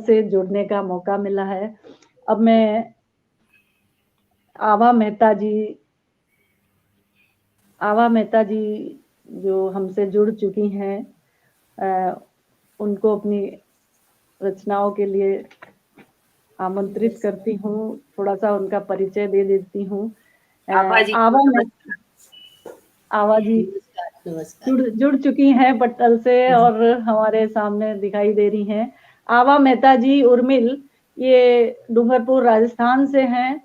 से जुड़ने का मौका मिला है। अब मैं आभा मेहता जी आभा मेहता जी जो हमसे जुड़ चुकी हैं उनको अपनी रचनाओं के लिए आमंत्रित करती हूँ। थोड़ा-सा उनका परिचय दे देती हूँ। आभा जी आभा जी नमस्कार। जुड़ चुकी हैं पट्टल से और हमारे सामने दिखाई दे रही हैं। आभा मेहता जी उर्मिल ये डूंगरपुर राजस्थान से हैं।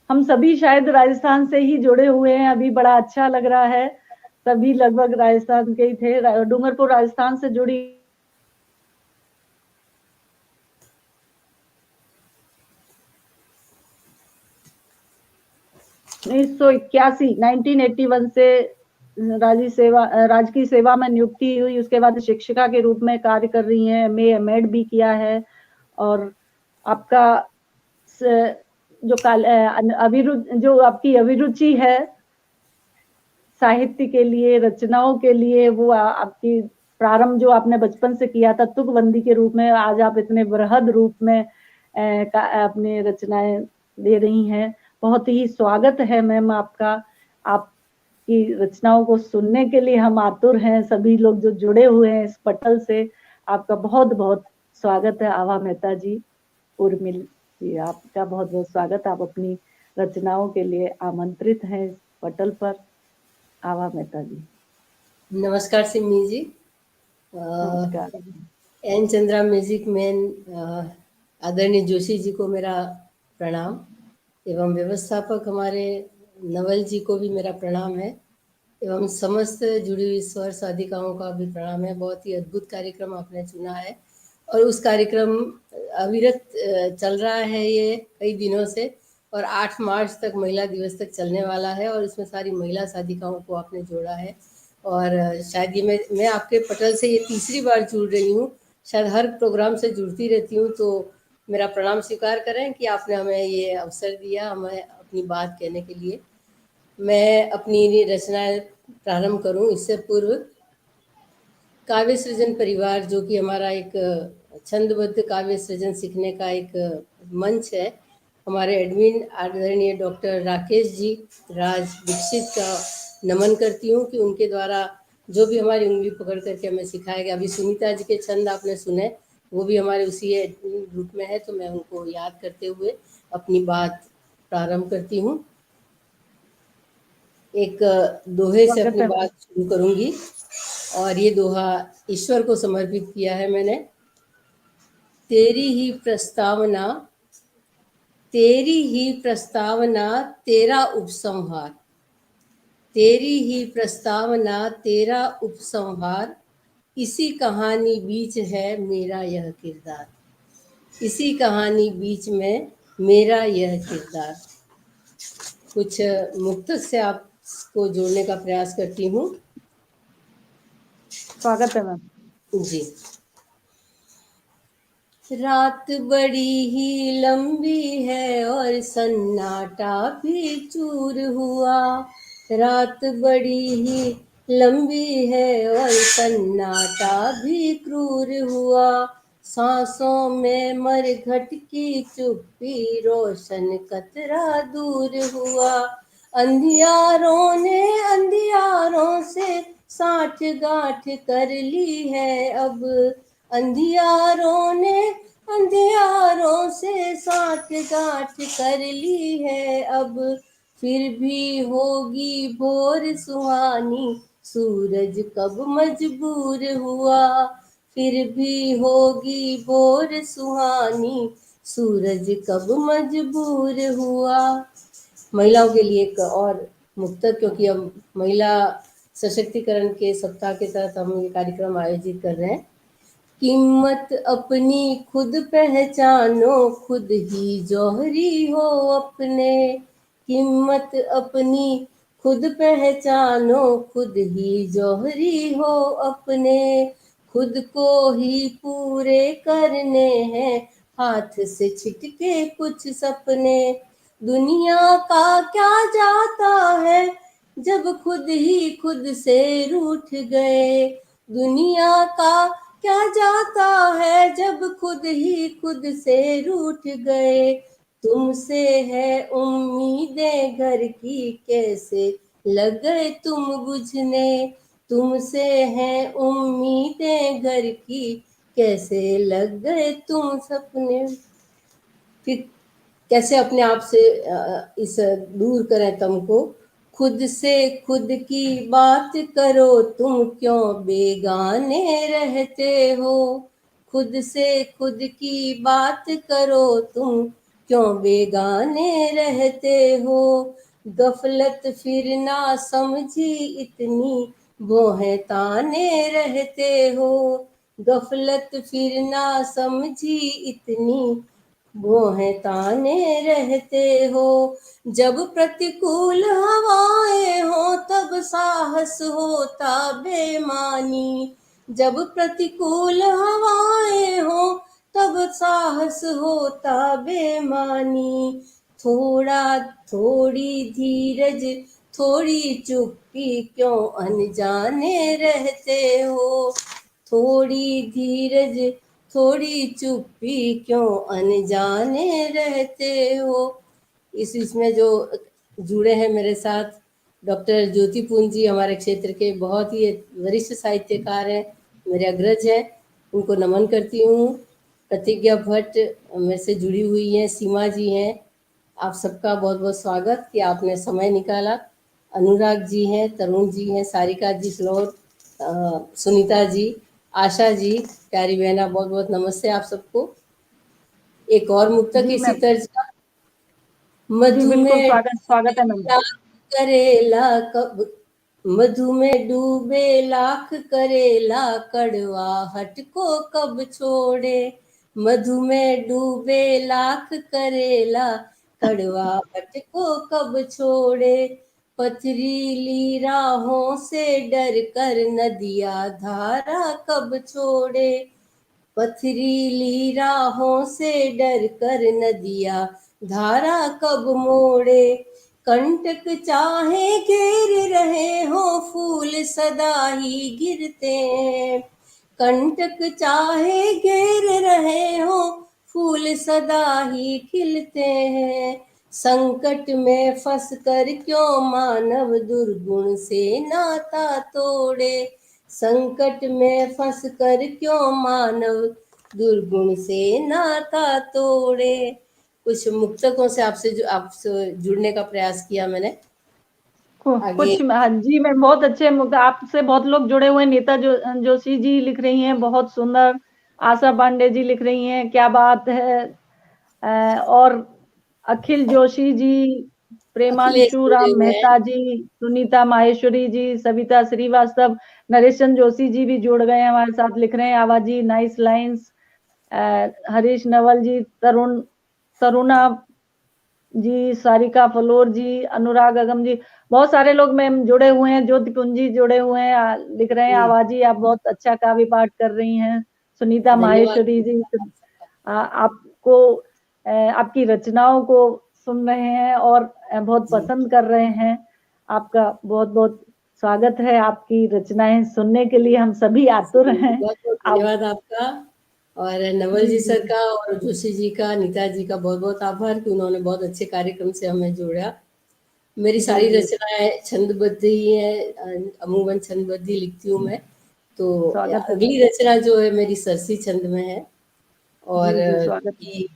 हम सभी शायद राजस्थान से ही जुड़े हुए हैं। अभी बड़ा अच्छा लग रहा है। सभी लगभग राजस्थान के ही थे। डूंगरपुर राजस्थान से जुड़ी 1981 से राजकीय सेवा में नियुक्ति हुई। उसके बाद शिक्षिका के रूप में कार्य कर रही हैं। एमएड भी किया है और आपका जो आपकी अभिरुचि है साहित्य के लिए, रचनाओं के लिए, वो आपकी प्रारंभ जो आपने बचपन से किया था तुकबंदी के रूप में, आज आप इतने बृहद रूप में अपनी रचनाएं दे रही हैं। बहुत ही स्वागत है मैम आपका। आपकी रचनाओं को सुनने के लिए हम आतुर हैं। सभी लोग जो जुड़े हुए हैं इस पटल से, आपका बहुत बहुत स्वागत है। आभा मेहता जी उर्मिल जी, आपका बहुत बहुत स्वागत। आप अपनी रचनाओं के लिए आमंत्रित हैं इस पटल पर। आभा मेहता जी। नमस्कार सिमी जी। नमस्कार। एन चंद्रा म्यूजिक मैन आदरणीय जोशी जी को मेरा प्रणाम एवं व्यवस्थापक हमारे नवल जी को भी मेरा प्रणाम है एवं समस्त जुड़ी हुई स्वर साधिकाओं का भी प्रणाम है। बहुत ही अद्भुत कार्यक्रम आपने चुना है और उस कार्यक्रम अविरत चल रहा है ये कई दिनों से और 8 मार्च तक महिला दिवस तक चलने वाला है और इसमें सारी महिला साधिकाओं को आपने जोड़ा है और शायद ये मैं आपके पटल से ये तीसरी बार जुड़ रही हूँ। शायद हर प्रोग्राम से जुड़ती रहती हूँ, तो मेरा प्रणाम स्वीकार करें कि आपने हमें ये अवसर दिया हमें अपनी बात कहने के लिए। मैं अपनी रचनाएं प्रारंभ करूं इससे पूर्व काव्य सृजन परिवार जो कि हमारा एक छंदबद्ध काव्य सृजन सीखने का एक मंच है, हमारे एडमिन आदरणीय डॉक्टर राकेश जी राज दीक्षित का नमन करती हूँ कि उनके द्वारा जो भी हमारी उंगली पकड़ करके हमें सिखाया गया। अभी सुनीता जी के छंद आपने सुने, वो भी हमारे उसी ग्रुप में है, तो मैं उनको याद करते हुए अपनी बात प्रारंभ करती हूँ। एक दोहे से अपनी बात शुरू करूंगी और ये दोहा ईश्वर को समर्पित किया है मैंने। तेरी ही प्रस्तावना तेरा उपसंहार, तेरी ही प्रस्तावना तेरा उपसंहार, इसी कहानी बीच है मेरा यह किरदार, इसी कहानी बीच में मेरा यह किरदार। कुछ मुक्त से आपको जोड़ने का प्रयास करती हूँ। स्वागत है मैम जी। रात बड़ी ही लंबी है और सन्नाटा भी चूर हुआ, रात बड़ी ही लंबी है और सन्नाटा भी क्रूर हुआ, सांसों में मरघट की चुप्पी रोशन कतरा दूर हुआ, अंधियारों ने अंधियारों से साठ गांठ कर ली है अब, अंधियारों ने अंधियारों से साठ गांठ कर ली है अब, फिर भी होगी भोर सुहानी सूरज कब मजबूर हुआ, फिर भी होगी भोर सुहानी सूरज कब मजबूर हुआ। महिलाओं के लिए एक और मुक्तक, क्योंकि हम महिला सशक्तिकरण के सप्ताह के तहत हम ये कार्यक्रम आयोजित कर रहे हैं। कीमत अपनी खुद पहचानो, खुद ही जौहरी हो अपने, कीमत अपनी खुद पहचानो, खुद ही जौहरी हो अपने, खुद को ही पूरे करने हैं हाथ से छिटके कुछ सपने, दुनिया का क्या जाता है जब खुद ही खुद से रूठ गए, दुनिया का क्या जाता है जब खुद ही खुद से रूठ गए। तुमसे है उम्मीदें घर की कैसे लग गए तुम बुझने। तुमसे है उम्मीदें घर की कैसे लग गए तुम सपने। फिर कैसे अपने आप से इस दूर करें तम को। खुद से खुद की बात करो तुम क्यों बेगाने रहते हो। खुद से खुद की बात करो तुम क्यों बेगाने रहते हो। गफलत फिर ना समझी इतनी बोहें ताने रहते हो। गफलत फिर ना समझी इतनी वो है ताने रहते हो। जब प्रतिकूल हवाएं हो तब साहस होता बेमानी। जब प्रतिकूल हवाएं हो तब साहस होता बेमानी। थोड़ा थोड़ी धीरज थोड़ी चुप्पी क्यों अनजाने रहते हो। थोड़ी धीरज थोड़ी चुप्पी क्यों अनजाने रहते हो। इसमें जो जुड़े हैं मेरे साथ डॉक्टर ज्योति पूंजी, हमारे क्षेत्र के बहुत ही वरिष्ठ साहित्यकार हैं, मेरे अग्रज हैं, उनको नमन करती हूँ। प्रतिज्ञा भट्ट मेरे से जुड़ी हुई हैं, सीमा जी हैं, आप सबका बहुत बहुत स्वागत कि आपने समय निकाला। अनुराग जी हैं, तरुण जी हैं, सारिका जी फ्लोर, सुनीता जी, आशा जी, प्यारी बहना, बहुत बहुत नमस्ते आप सबको। एक और मुक्तक जी इसी मैम, तर्ज का। जी मधु बिल्कुल, में स्वागत है मैम। लाख करेला कब, मधु में डूबे लाख करेला कड़वाहट को कब छोड़े। मधु में डूबे लाख करेला कड़वाहट को कब छोड़े। पथरीली राहों से डर कर नदिया धारा कब छोड़े। पथरीली राहों से डर कर नदिया धारा कब मोड़े। कंटक चाहे घेर रहे हो फूल सदा ही गिरते हैं। कंटक चाहे घेर रहे हो फूल सदा ही खिलते हैं। संकट में फंस कर क्यों मानव दुर्गुण से नाता तोड़े। संकट में फंस कर क्यों मानव दुर्गुण से नाता तोड़े। कुछ मुक्तकों से आपसे जुड़ने का प्रयास किया मैंने। आगे कुछ हाँ जी मैं बहुत अच्छे आपसे बहुत लोग जुड़े हुए हैं। नीता जोशी जी लिख रही हैं, बहुत सुंदर। आशा पांडे जी लिख रही हैं, क्या बात है। और अखिल जोशी जी, अखिलेश प्रेमांशु जुड़े राम हुए हैं। मेहता जी, सुनीता माहेश्वरी जी, सविता श्रीवास्तव, नरेशन जोशी जी भी जुड़ गए हैं हमारे साथ, लिख रहे हैं आवाजी नाइस लाइंस। हरीश नवल जी, तरुणा जी, सारिका फलोर जी, अनुराग अगम जी, बहुत सारे लोग मैम जुड़े हुए हैं। ज्योति पुंजी जुड़े हुए हैं, लिख रहे हैं आवाजी आप बहुत अच्छा काव्य पाठ कर रही हैं। सुनीता धन्यवाद। माहेश्वरी जी, आपको आपकी रचनाओं को सुन रहे हैं और बहुत जी पसंद कर रहे हैं। आपका बहुत बहुत स्वागत है। आपकी रचनाएं सुनने के लिए हम सभी आतुर हैं। बहुत बहुत आप धन्यवाद आपका, और नवल जी जी जी सर का और जोशी जी का, नीता जी का बहुत बहुत आभार कि उन्होंने बहुत अच्छे कार्यक्रम से हमें जोड़ा। मेरी जी सारी जी, रचनाएं छंदबद्ध ही हैं, अमूमन छंदबद्ध ही लिखती हूँ मैं। तो स्वागत है मैम। अगली रचना जो है मेरी सरसी छंद में है, और जी जी, स्वागत है। कि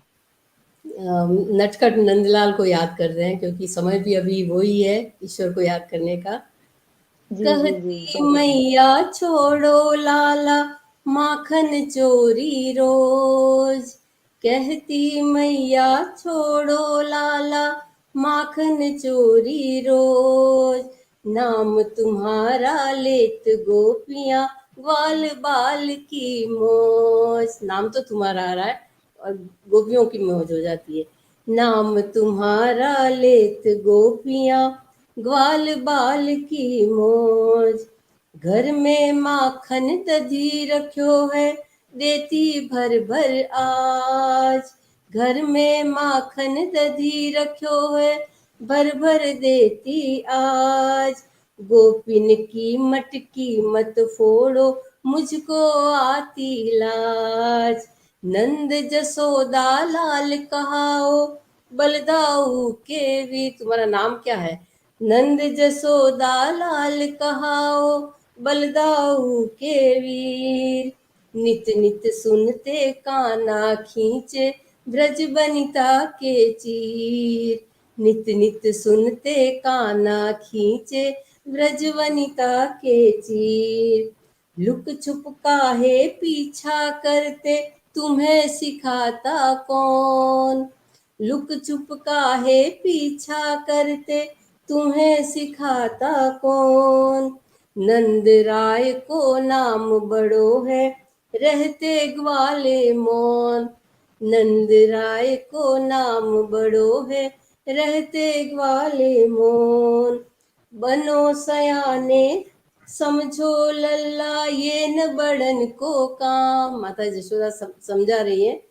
नटखट नंदलाल को याद कर रहे हैं क्योंकि समय भी अभी वही है ईश्वर को याद करने का। जी जी जी, कहती स्वागत है। मैया छोड़ो लाला माखन चोरी रोज। कहती मैया छोड़ो लाला माखन चोरी रोज। नाम तुम्हारा लेत गोपियां ग्वाल बाल की मौज। नाम तो तुम्हारा आ रहा है और गोपियों की मौज हो जाती है। नाम तुम्हारा लेत गोपियां ग्वाल बाल की मौज। घर में माखन दधी रखो है देती भर भर आज। घर में माखन दधी रखो है भर भर देती आज। गोपिन की मटकी मत फोड़ो मुझको आती लाज। नंद जसोदा लाल कहाओ, बलदाऊ के वीर। तुम्हारा नाम क्या है? नंद जसोदा लाल कहाओ, बलदाऊ के वीर। नित नित सुनते काना खींचे, ब्रज बनिता के चीर। नित नित सुनते काना खींचे, ब्रज वनिता के चीर। लुक छुप काहे पीछा करते, तुम्हें सिखाता कौन? लुक छुप काहे पीछा करते, तुम्हें सिखाता कौन? नंद राय को नाम बड़ो है, रहते ग्वाले मौन। नंद राय को नाम बड़ो है, रहते ग्वाले मौन। बनो सयाने समझो लल्ला, ये न बड़न को काम। माता यशोदा समझा रही है।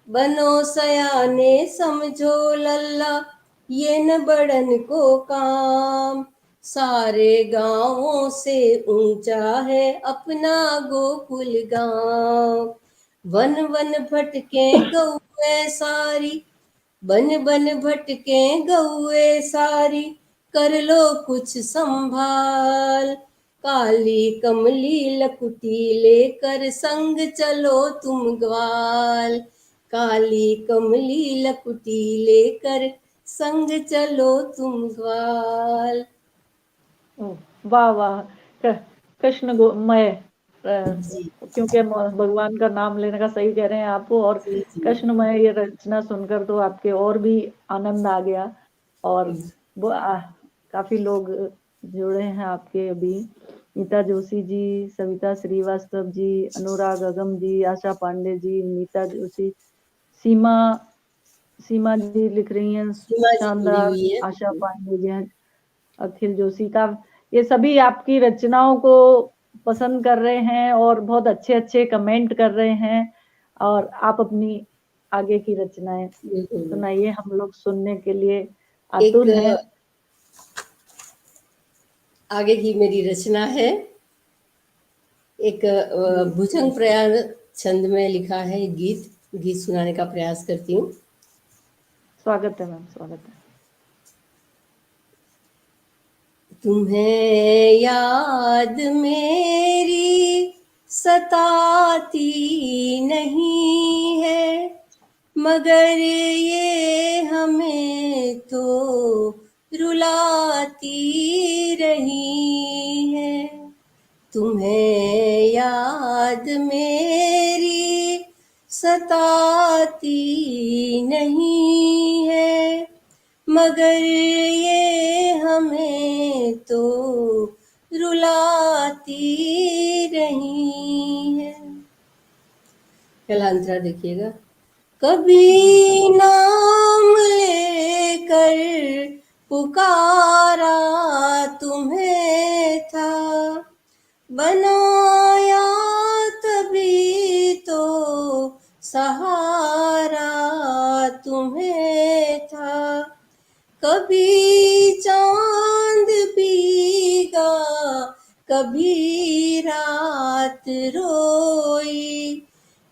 बनो सयाने समझो लल्ला, ये न बड़न को काम। सारे गांवों से ऊंचा है अपना गोकुल गांव। वन वन भटके गौए सारी, बन बन भटके गौए सारी, कर लो कुछ संभाल। काली कमली लकुटी लेकर संग चलो तुम ग्वाल। काली कमली लकुटी लेकर संग चलो तुम ग्वाल। वाह वाह, कृष्ण मय, जी क्योंकि भगवान का नाम लेने का सही कह रहे हैं आपको। और जी जी कृष्णमय ये रचना सुनकर तो आपके और भी आनंद आ गया। और वो काफी लोग जुड़े हैं आपके अभी। नीता जोशी जी, सविता श्रीवास्तव जी, अनुराग अगम जी, आशा पांडे जी, नीता जोशी, सीमा सीमा जी लिख रही हैं सीमा जी जुड़ी शानदार। हुई है। आशा पांडे जी हैं, अखिल जोशी का, ये सभी आपकी रचनाओं को पसंद कर रहे हैं और बहुत अच्छे अच्छे कमेंट कर रहे हैं। और आप अपनी आगे की रचनाएं बिल्कुल। सुनाइए, हम लोग सुनने के लिए एक आतुर हैं। आगे की मेरी रचना है, एक भुजंग प्रयाग छंद में लिखा है गीत। गीत सुनाने का प्रयास करती हूँ। स्वागत है मैम, स्वागत है। तुम्हें याद मेरी सताती नहीं है, मगर ये हमें तो रुलाती रही है। तुम्हें याद मेरी सताती नहीं है, मगर ये हमें तो रुलाती रही है। कलांतरा देखिएगा। कभी नाम लेकर पुकारा तुम्हें था, बनाया तभी तो सहारा तुम्हें था। कभी चांद भीगा, कभी रात रोई,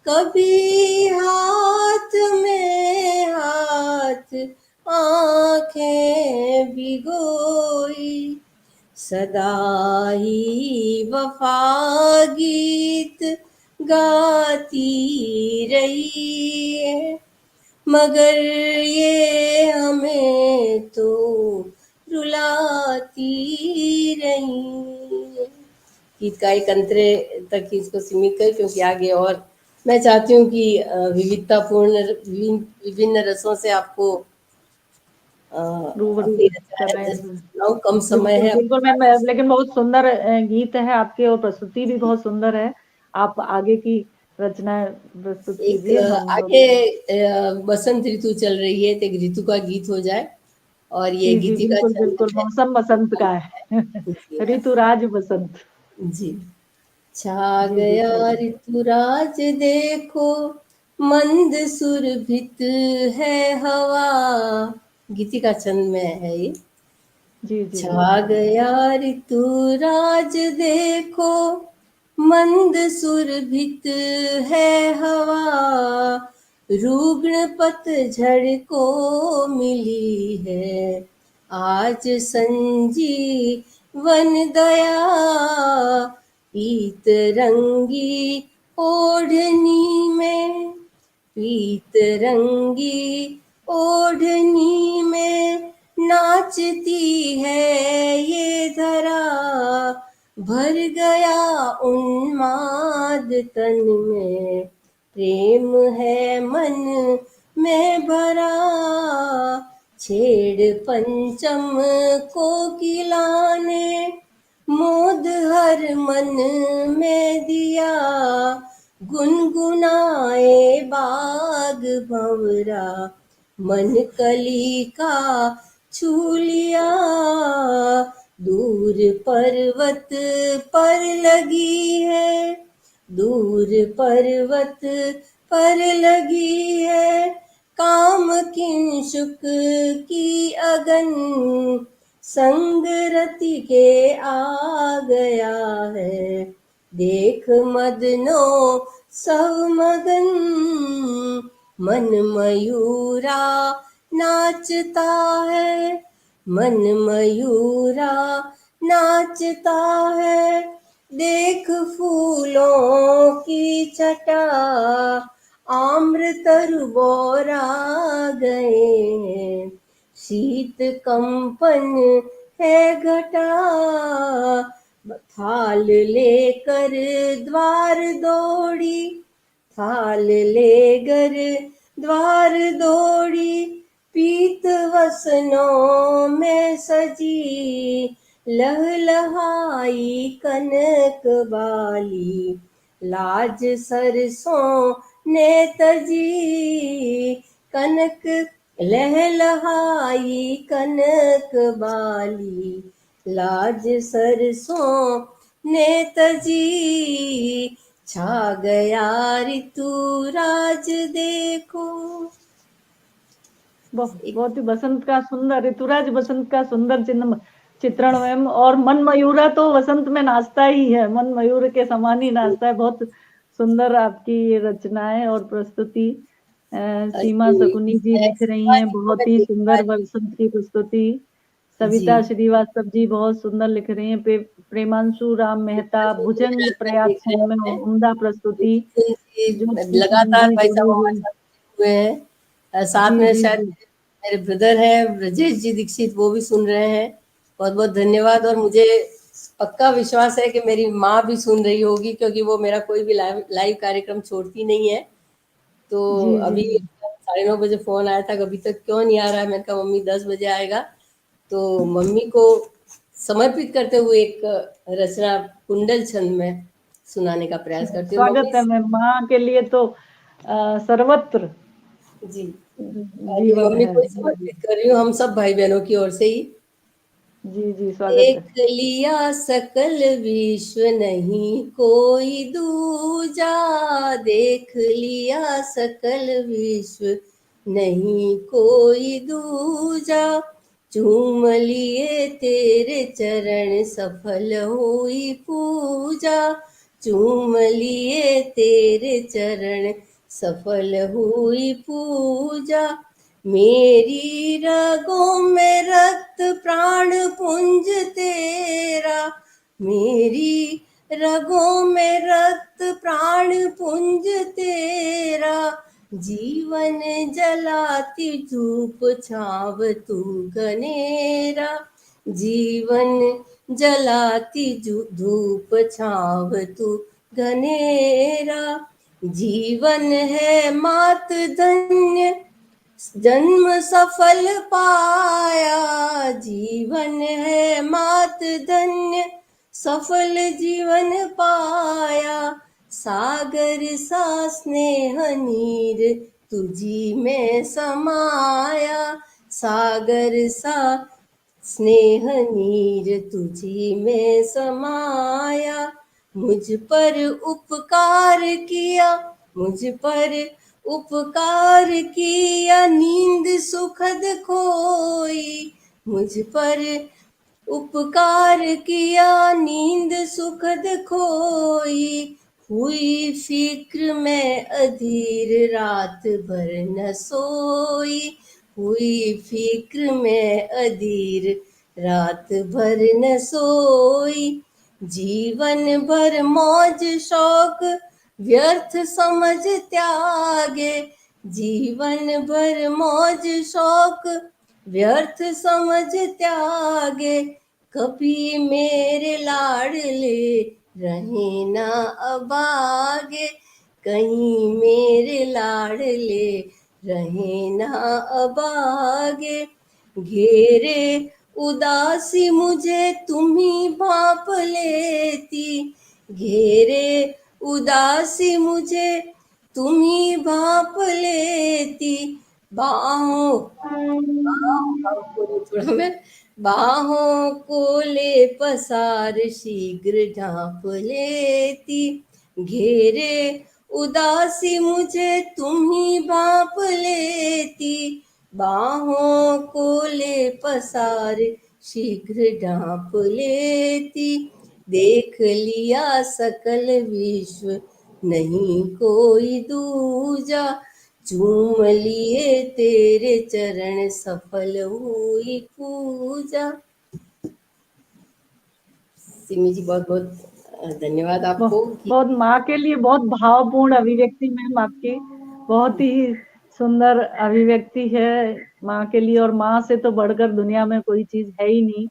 कभी हाथ में हाथ आंखें भिगोई। सदा ही वफा गीत गाती रही है, मगर ये हमें तो रुलाती रही है। गीत का एक अंतरे तक ही इसको सीमित कर, क्योंकि आगे और मैं चाहती हूँ कि विविधतापूर्ण विभिन्न रसों से आपको रूबरू अपनी रचनाएं कराएं। सुनाऊं। कम समय बिल्कुल है। बिल्कुल मैम, लेकिन बहुत सुंदर गीत है आपके और प्रस्तुति भी बहुत सुंदर है। आप आगे की रचनाएं प्रस्तुत एक कीजिए, हम लोग। आगे बसंत ऋतु चल रही है, तो एक ऋतु का गीत हो जाए। और ये जी जी गीतिका बिल्कुल छंद बिल्कुल, है। मौसम बसंत का है। जी हाँ, ऋतुराज बसंत। जी। छा जी जी गया चलिए। ऋतुराज देखो, मंद सुरभित है हवा। गीतिका छंद में है ये। जी जी छा बिल्कुल। गया ऋतुराज देखो, मंद सुरभित है हवा, रुग्ण पतझड़ को मिली है आज संजीवन दया। पीत रंगी ओढ़नी में, पीत रंगी ओढ़नी में नाचती है ये धरा। भर गया उन्माद तन में, प्रेम है मन में भरा। छेड़ पंचम कोकिला ने मोद हर मन में दिया। गुनगुनाए बाग भंवरा, मन कली का छू लिया। दूर पर्वत पर लगी है, दूर पर्वत पर लगी है काम किंशुक की अगन। संग रति के आ गया है, देख मदनो सब मगन। मन मयूरा नाचता है, मन मयूरा नाचता है। देख फूलों की छटा, आम्र तरु बोरा गए हैं। शीत कंपन है घटा, थाल लेकर द्वार दौड़ी, थाल लेकर द्वार दौड़ी। पीत वसनों में सजी, लहलहाई कनक बाली। लाज सरसों ने तजी, कनक लहलहाई कनक बाली। लाज सरसों ने तजी, छा गया ऋतु राज देखो। बहुत ही बसंत का सुंदर, ऋतुराज बसंत का सुंदर चित्रण मैम। और मन मयूरा तो वसंत में नाचता ही है, मन मयूर के समान ही नाचता है। बहुत सुंदर आपकी रचनाएं और प्रस्तुति। सीमा शकुनी जी लिख रही हैं, बहुत ही सुंदर वसंत की प्रस्तुति। सविता श्रीवास्तव जी बहुत सुंदर लिख रही हैं। प्रेमांशु राम मेहता, भुजंग प्रयाग छंद में उम्दा प्रस्तुति। लगातार भाई साहब हमारे साथ हुए हैं। साथ में शायद मेरे ब्रदर हैं ब्रजेश जी दीक्षित, वो भी सुन रहे हैं। बहुत बहुत धन्यवाद। और मुझे पक्का विश्वास है कि मेरी माँ भी सुन रही होगी, क्योंकि वो मेरा कोई भी लाइव कार्यक्रम छोड़ती नहीं है। तो अभी 9:30 बजे फोन आया था, अभी तक क्यों नहीं आ रहा है। मैंने कहा मम्मी 10 बजे आएगा। तो मम्मी को समर्पित करते हुए एक रचना कुंडल छंद में सुनाने का प्रयास करती हूँ। स्वागत है मैम, माँ के लिए तो सर्वत्र जी जीवन मम्मी है। को समर्पित कर रही हूँ, हम सब भाई बहनों की ओर से ही। जी स्वागत है। देख लिया सकल विश्व नहीं कोई दूजा, देख लिया सकल विश्व नहीं कोई दूजा। चूम लिए तेरे चरण सफल हुई पूजा, चूम लिए तेरे चरण सफल हुई पूजा। मेरी रगों में रक्त प्राण पुंज तेरा, मेरी रगों में रक्त प्राण पुंज तेरा। जीवन जलाती धूप छाव तू घनेरा, जीवन जलाती धूप छाव तू घनेरा। जीवन है मात धन्य जन्म सफल पाया, जीवन है मात धन्य सफल जीवन पाया। सागर सा स्नेह नीर तुझी में समाया, सागर सा स्नेह नीर तुझी में समाया। मुझ पर उपकार किया, मुझ पर उपकार किया नींद सुखद खोई, मुझ पर उपकार किया नींद सुखद खोई, हुई फिक्र में अधीर रात भर न सोई, हुई फिक्र में अधीर रात भर न सोई। जीवन भर मौज शौक व्यर्थ समझ त्यागे, जीवन भर मौज शौक व्यर्थ समझ त्यागे, कभी मेरे लाडले रहे ना अबागे, कहीं मेरे लाडले रहे ना अबागे। घेरे उदासी मुझे तुम्ही भाप लेती, घेरे उदासी मुझे तुम्ही भाप लेती, बाहों थोड़ा मैं बाहों को ले पसार शीघ्र ढांप लेती, घेरे उदासी मुझे तुम ही भाप लेती, बाहों को ले पसार शीघ्र ढांप लेती। देख लिया सकल विश्व नहीं कोई दूजा, झूम लिए तेरे चरण सफल हुई पूजा। सिमी जी बहुत बहुत धन्यवाद आपको। बहुत माँ के लिए बहुत भावपूर्ण अभिव्यक्ति मैम आपकी, बहुत ही सुंदर अभिव्यक्ति है माँ के लिए, और माँ से तो बढ़कर दुनिया में कोई चीज है ही नहीं।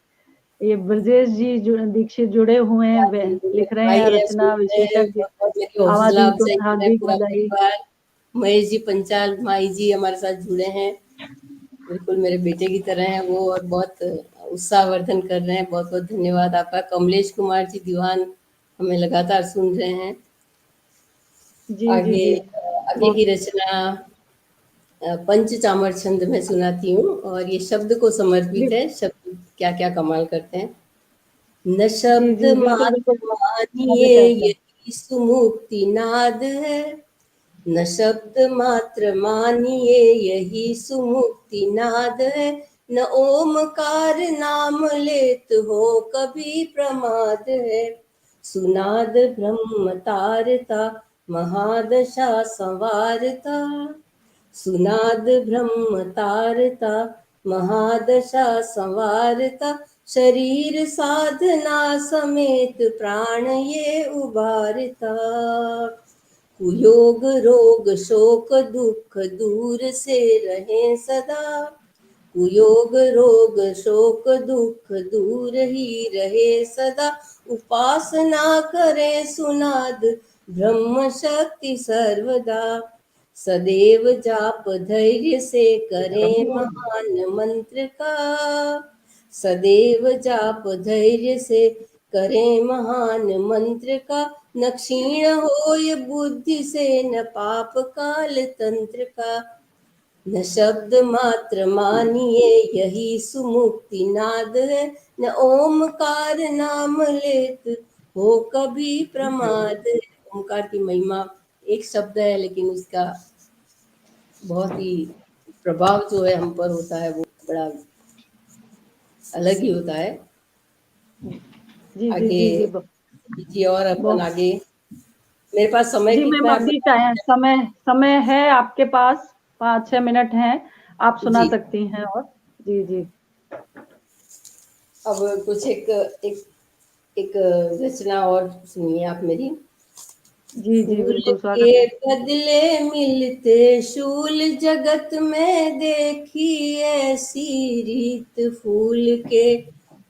ये ब्रजेश जी दीक्षित जुड़े हुए हैं, लिख रहे हैं रचना विशेषज्ञ, हौसला आवाज अफजाई हार्दिक पूरा बधाई। परिवार, महेश जी पंचाल माई जी हमारे साथ जुड़े हैं, बिल्कुल मेरे बेटे की तरह हैं वो, और बहुत उत्साहवर्धन कर रहे हैं। बहुत बहुत धन्यवाद आपका। कमलेश कुमार जी दीवान हमें लगातार सुन रहे हैं। जी आगे जी जी आगे की रचना पंचचामर छंद में सुनाती हूँ, और ये शब्द को समर्पित है। शब्द क्या क्या कमाल करते हैं। न जी शब्द जी बिल्कुल मात्र बिल्कुल, मानिए स्वागत है आपका। यही सुमुक्ति नाद है, न शब्द मात्र मानिए यही सुमुक्ति नाद है, न ओमकार नाम लेत हो कभी प्रमाद है। सुनाद ब्रह्म तारता महादशा संवारता, सुनाद ब्रह्म तारता महादशा संवारता, शरीर साधना समेत प्राण ये उबारता। कुयोग रोग शोक दुख दूर से रहे सदा, कुयोग रोग शोक दुख दूर ही रहे सदा, उपासना करें सुनाद ब्रह्म शक्ति सर्वदा, सदैव जाप धैर्य से करें महान मंत्र का, सदैव जाप धैर्य से करें महान मंत्र का, न क्षीण होय बुद्धि से न पाप काल तंत्र का, न शब्द मात्र मानिए यही सुमुक्ति नाद है, न ओमकार नाम लेत हो कभी प्रमाद है। ओमकार की महिमा एक शब्द है, लेकिन उसका बहुत ही प्रभाव जो है हम पर होता है वो बड़ा अलग ही होता है। जी जी आगे जी जी जी, और अपन बहुत आगे, मेरे पास समय जी मैम, कितना है अभी समय समय है आपके पास, 5-6 मिनट हैं, आप सुना जी। सकती हैं। और जी जी अब कुछ एक एक एक रचना और सुनिए आप मेरी। जी जी फूल बिल्कुल के स्वागत है। बदले मिलते शूल जगत में देखी ऐसी रीत, फूल के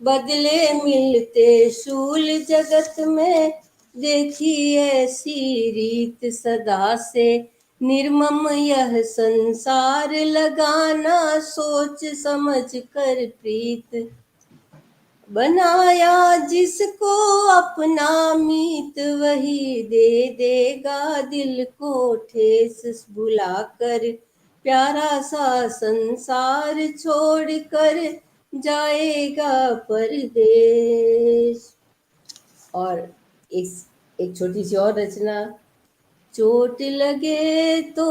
बदले मिलते शूल जगत में देखी ऐसी रीत, सदा से निर्मम यह संसार लगाना सोच समझ कर प्रीत, बनाया जिसको अपना मीत वही दे देगा दिल को ठेस, भुलाकर प्यारा सा संसार छोड़ कर जाएगा परदेश। और एक छोटी सी और रचना। चोट लगे तो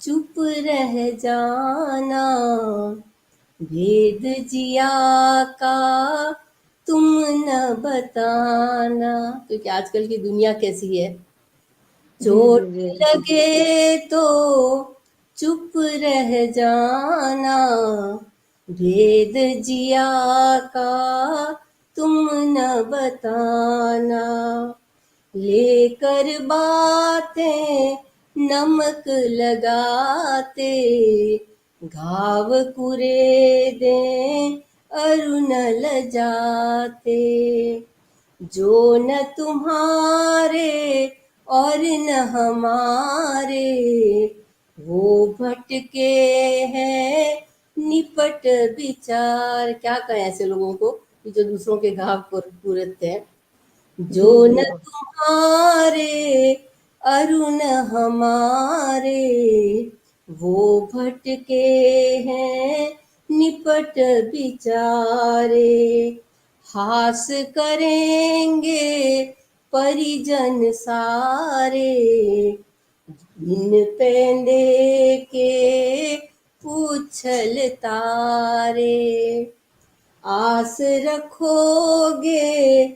चुप रह जाना, भेद जिया का तुम न बताना, क्योंकि आजकल की दुनिया कैसी है, जी जी चोट जी लगे तो चुप रह जाना, भेद जिया का तुम न बताना, लेकर बातें नमक लगाते, घाव कुरेदे अरु न लजाते, जो न तुम्हारे और न हमारे, वो भटके हैं निपट विचार। क्या कहें ऐसे लोगों को कि जो दूसरों के घाव कुरेदते हैं। जो जी जी न तुम्हारे अरु न हमारे, वो भटके हैं निपट विचारे, हास करेंगे परिजन सारे, बिन पेंदे के पूछल तारे, आस रखोगे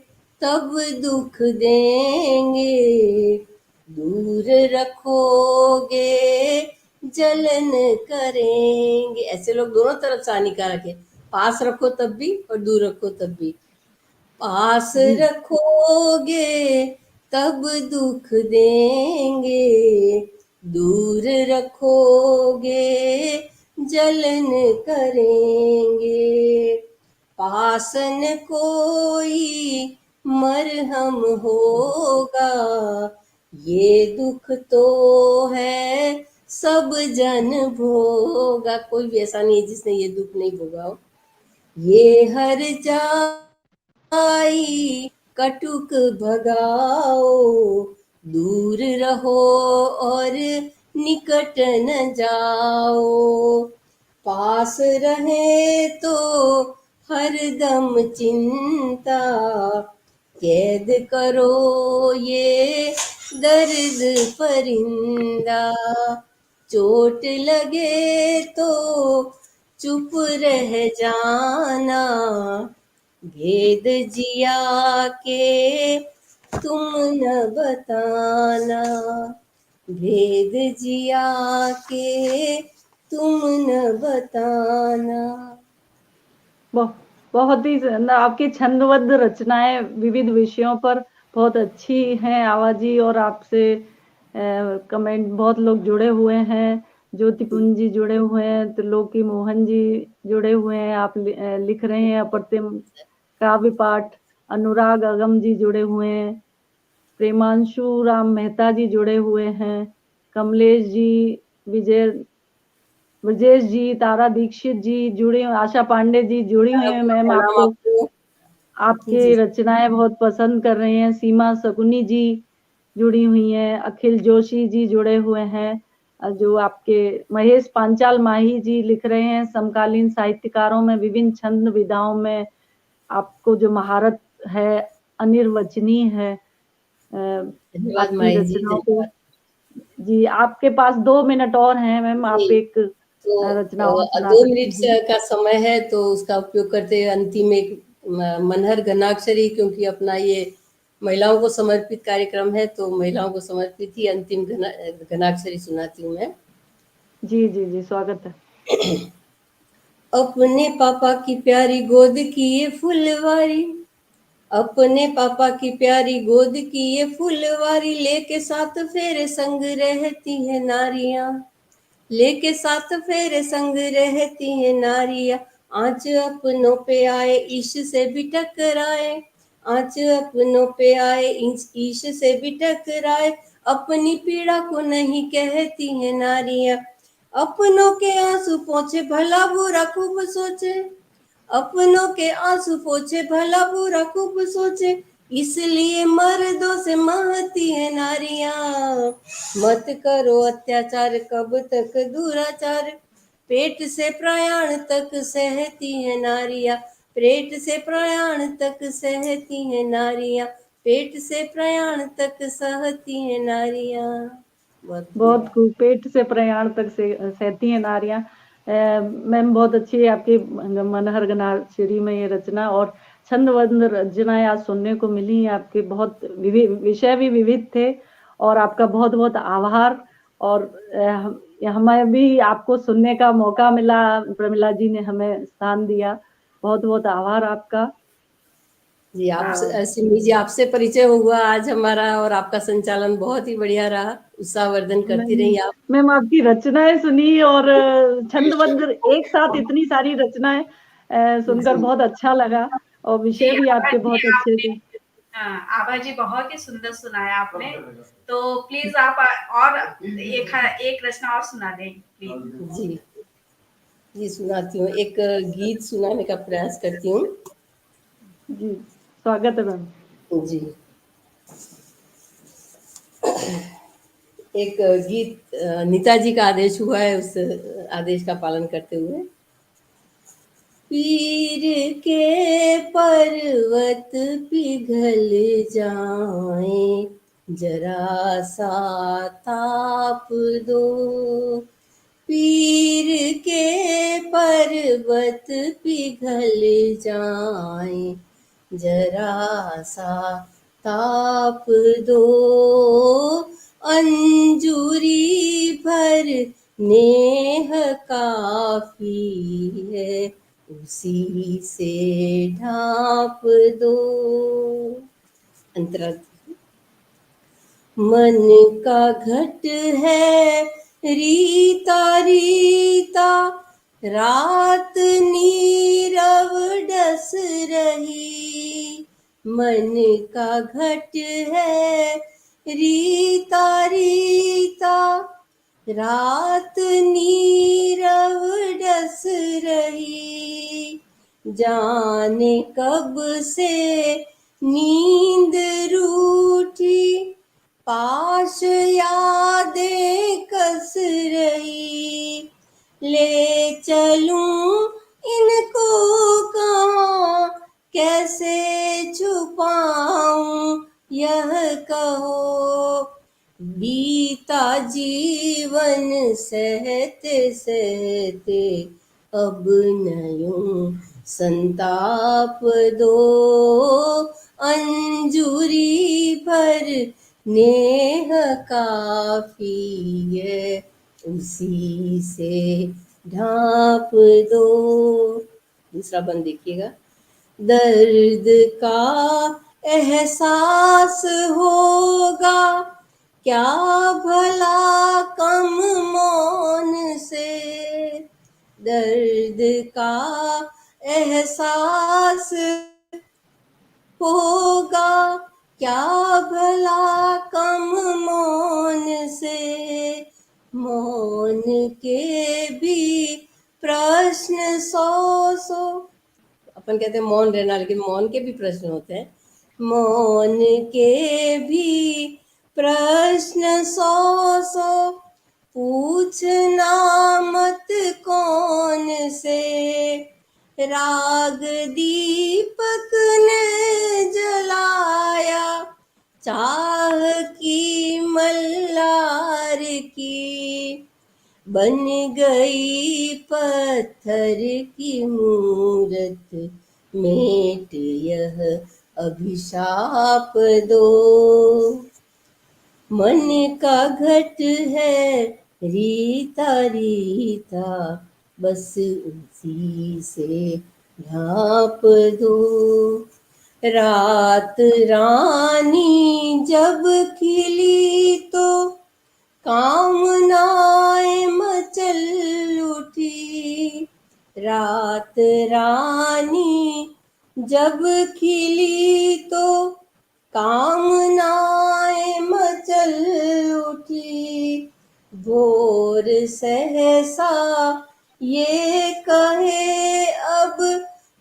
तब दुख देंगे, दूर रखोगे जलन करेंगे। ऐसे लोग दोनों तरफ से हानिकारक है, पास रखो तब भी और दूर रखो तब भी। पास जी रखोगे तब दुख देंगे, दूर रखोगे जलन करेंगे, पास न कोई मरहम होगा, ये दुख तो है सब जन भोगा। कोई भी ऐसा नहीं है जिसने ये दुख नहीं भोगा हो। ये हर जाई कटुक भगाओ, दूर रहो और निकट न जाओ, पास रहे तो हरदम चिंता, कैद करो ये दर्द परिंदा, चोट लगे तो चुप रह जाना, भेद जिया के तुम न बताना, भेद जिया के तुम न बताना। बहुत ही आपकी छंदबद्ध रचनाएं विविध विषयों पर बहुत अच्छी हैं आवाजी, और आपसे कमेंट बहुत लोग जुड़े हुए हैं। ज्योतिपुंज जी जुड़े हुए हैं, त्रिलोकी मोहन जी जुड़े हुए हैं, आप लिख रहे हैं अप्रतिम काव्य पाठ। अनुराग अगम जी जुड़े हुए हैं, प्रेमांशु राम मेहता जी जुड़े हुए हैं, कमलेश जी, विजय ब्रजेश जी, तारा दीक्षित जी जुड़ी, आशा पांडे जी जुड़ी हुई हैं। मैम प्रणाम आपको, आपको। आपकी जी रचनाएं बहुत पसंद कर रहे हैं। सीमा सगुनी जी जुड़ी हुई हैं, अखिल जोशी जी जुड़े हुए हैं, जो आपके महेश पांचाल माही जी लिख रहे हैं, समकालीन साहित्यकारों में विभिन्न छंद विधाओं में आपको जो महारत है अनिर्वचनीय है। धन्यवाद आपकी माही जी, रचनाओं को, धन्यवाद जी आपके पास 2 मिनट और हैं मैम, आप जी। एक तो रचना और सुना 2 मिनट सकती हैं। का समय है तो उसका उपयोग करते हुए अंतिम एक मनहर घनाक्षरी, क्योंकि अपना ये महिलाओं को समर्पित कार्यक्रम है तो महिलाओं को समर्पित ही अंतिम घनाक्षरी सुनाती हूँ मैं। जी जी जी, स्वागत है। अपने पापा की प्यारी गोद की ये फुलवारी, अपने पापा की प्यारी गोद की ये फुलवारी, लेके साथ फेरे संग रहती है नारियां, लेके साथ फेरे संग रहती है नारियां, आंच अपनों पे आए ईश से भी टकराए, आंच अपनों पे आए ईश से भी टकराए, अपनी पीड़ा को नहीं कहती है नारियां, अपनों के आंसू पोंछे भला बुरा खूब सोचे, अपनों के आंसू पोछे भला बुरा खूब सोचे, इसलिए मर्दों से महती है नारियां, मत करो अत्याचार कब तक दुराचार, पेट से प्रयाण तक सहती है नारियां, पेट से प्रयाण तक सहती है नारियां, पेट से प्रयाण तक सहती है नारियां। बहुत खूब, पेट से प्रयाण तक से सहती हैं नारियां। मैम बहुत अच्छी है आपकी मनहर गनाशिरी में ये रचना, और छंदबद्ध रचनाएं आज सुनने को मिली हैं आपके। बहुत विषय भी विविध थे, और आपका बहुत बहुत आभार। और हमें भी आपको सुनने का मौका मिला, प्रमिला जी ने हमें स्थान दिया, बहुत बहुत आभार आपका। जी, आपसे सिमी जी, आपसे परिचय हुआ आज हमारा, और आपका संचालन बहुत ही बढ़िया रहा। उत्साहवर्धन करती रही आप। मैम आपकी रचनाएं सुनी, और छंदबद्ध एक साथ इतनी सारी रचनाएं सुनकर बहुत अच्छा लगा, और विषय भी आपके बहुत अच्छे थे। आभा जी, बहुत ही सुंदर सुनाया आपने। तो प्लीज आप और एक रचना और सुना दें प्लीज। जी जी, सुनाती हूँ। एक गीत सुनाने का प्रयास करती हूँ। जी, स्वागत है मैम। जी, एक गीत नीताजी का आदेश हुआ है, उस आदेश का पालन करते हुए। पीर के पर्वत पिघल जाएं, जरा सा ताप दो। पीर के पर्वत पिघल जाएं, जरा सा ताप दो। अंजुरी भर नेह काफी है, उसी से ढांप दो। अंतरा। मन का घट है रीता रीता, रात नीरव डस रही। मन का घट है रीता रीता, रात नीरव डस रही। जाने कब से नींद रूठी, पाश यादें कस रही। ले चलूं इनको कहाँ, कैसे छुपाऊं यह कहो। बीता जीवन सहते सहते, अब न यूं संताप दो। अंजुरी भर नेह काफी है, उसी से ढांप दो। दूसरा बंद देखिएगा। दर्द का एहसास होगा क्या भला कम मौन से। दर्द का एहसास होगा क्या भला कम मौन से। मौन के भी प्रश्न सौ सौ, अपन कहते हैं मौन रहना, लेकिन मौन के भी प्रश्न होते हैं। मौन के भी प्रश्न सौ सौ, पूछना मत कौन से। राग दीपक ने जलाया, चाह की मल्लार की। बन गई पत्थर की मूरत, मेट यह अभिशाप दो। मन का घट है रीता रीता, बस उसी से ढांप दो। रात रानी जब खिली तो, कामनाएं मचल उठी। रात रानी जब खिली तो, कामनाएं मचल उठी। भोर सहसा ये कहे अब,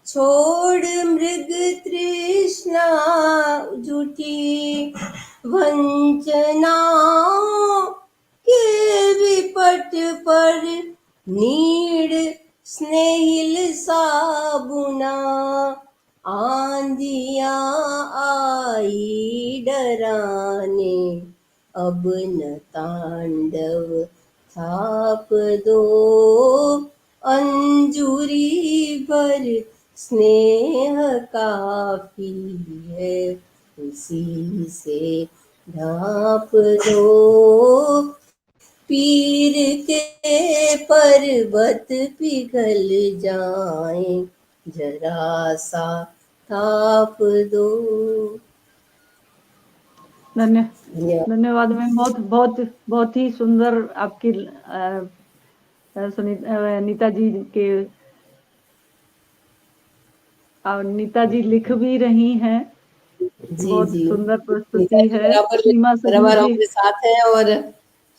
छोड़ मृग तृष्णा झूठी। वंचनाओं के विपट पर नीड़ स्नेहिल सा बुना। आंधियां आई डराने, अब न तांडव थाप दो। अंजूरी भर स्नेह काफी है, उसी से ढांप दो। पीर के पर्वत पिघल जाएं, जरा सा ताप दो। धन्यवाद। धन्यवाद मैम, बहुत बहुत बहुत ही सुंदर आपकी नीता जी के नीता जी लिख भी रही हैं। जी बहुत जी, सुंदर नीता प्रस्तुति जी है। बराबर सीमा सगुनी बराबर जी, हमारे साथ हैं और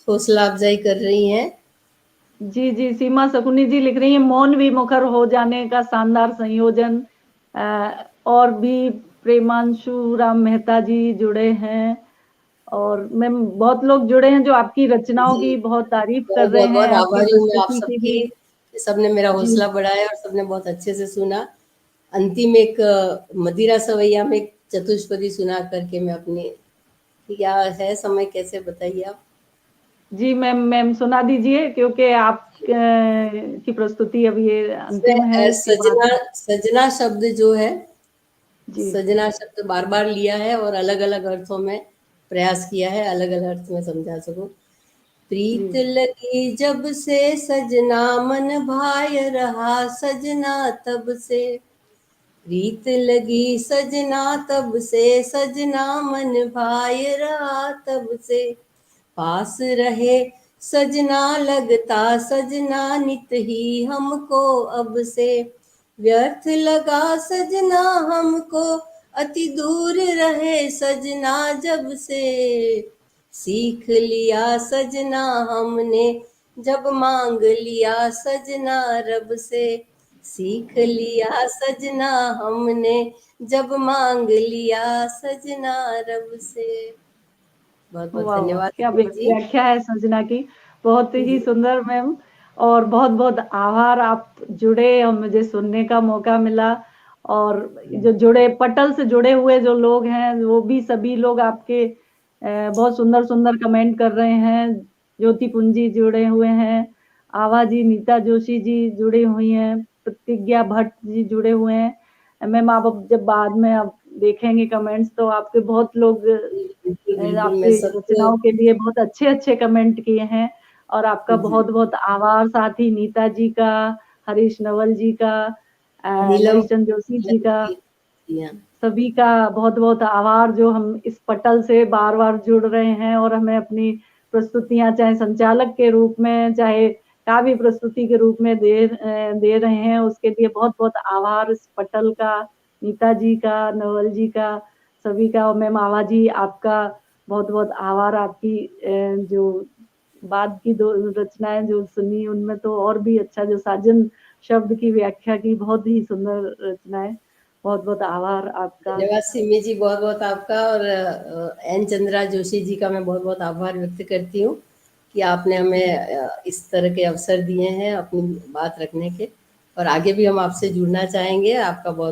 हौसला अफजाई कर रही हैं। जी जी, सीमा सकुनी जी लिख रही है, मौन भी मुखर हो जाने का शानदार संयोजन। और भी प्रेमांशु राम मेहता जी जुड़े हैं, और मैम बहुत लोग जुड़े हैं जो आपकी रचनाओं जी, की बहुत तारीफ कर बहुत रहे बहुत बहुत हैं, आपकी आभारी हूँ मैं आप प्रस्तुति की सबकी। भी। सबने मेरा जी हौसला बढ़ाया और सबने बहुत अच्छे से सुना। अंतिम एक मदिरा सवैया में एक चतुष्पदी सुना करके मैं अपनी, क्या है समय, कैसे बताइए आप? जी मैम सुना दीजिए, क्योंकि आप की प्रस्तुति अब ये अंतिम है, इसमें इसके बाद सजना, सजना शब्द जो है, जी सजना शब्द बार बार लिया है और अलग अलग अर्थों में प्रयास किया है, अलग अलग अर्थ में समझा सकूं। जी प्रीत लगी जब से सजना, मन भाय रहा सजना तब से। प्रीत लगी सजना तब से, सजना मन भाय रहा तब से। पास रहे सजना लगता सजना, नित ही हमको अब से। व्यर्थ लगा सजना हमको, अति दूर रहे सजना जब से। सीख लिया सजना हमने, जब मांग लिया सजना रब से। सीख लिया सजना हमने, जब मांग लिया सजना रब से। बहुत बहुत वाह वाह, धन्यवाद क्या सीमा जी। व्याख्या है सजना की, बहुत ही जी सुंदर मैम। और बहुत बहुत आभार, आप जुड़े और मुझे सुनने का मौका मिला। और जो जुड़े, पटल से जुड़े हुए जो लोग हैं, वो भी सभी लोग आपके बहुत सुंदर सुंदर कमेंट कर रहे हैं। ज्योति पुंजी जुड़े हुए हैं, आभा जी, नीता जोशी जी जुड़ी हुई हैं, प्रतिज्ञा भट्ट जी जुड़े हुए हैं। मैम आप अब जब बाद में आप देखेंगे कमेंट्स, तो आपके बहुत लोग बिल्कुल बिल्कुल, मैं आपकी सबको रचनाओं के लिए बहुत अच्छे अच्छे कमेंट किए हैं। और आपका जी, बहुत बहुत आभार, साथ ही नीता जी का, हरीश नवल जी का, नीलम नरेश चंद्र जोशी जी नीलम का, जी, जी हाँ, सभी का बहुत बहुत आभार, जो हम इस पटल से बार बार जुड़ रहे हैं और हमें अपनी प्रस्तुतियां, चाहे संचालक के रूप में, चाहे काव्य प्रस्तुति के रूप में दे रहे हैं, उसके लिए बहुत बहुत आभार इस पटल का, नीता जी का, नवल जी का, सभी का। और मैम आभा जी, आपका बहुत बहुत आभार। आपकी जो बाद की दो रचनाएं जो सुनी, उनमें तो और भी अच्छा, जो साजन शब्द की व्याख्या की, बहुत ही सुंदर रचनाएं। बहुत बहुत आभार आपका। धन्यवाद सिमी जी, बहुत बहुत आपका। और एन चंद्रा जोशी जी का मैं बहुत बहुत आभार व्यक्त करती हूँ कि आपने हमें इस तरह के अवसर दिए हैं अपनी बात रखने के, और आगे भी हम आपसे जुड़ना चाहेंगे। आपका बहुत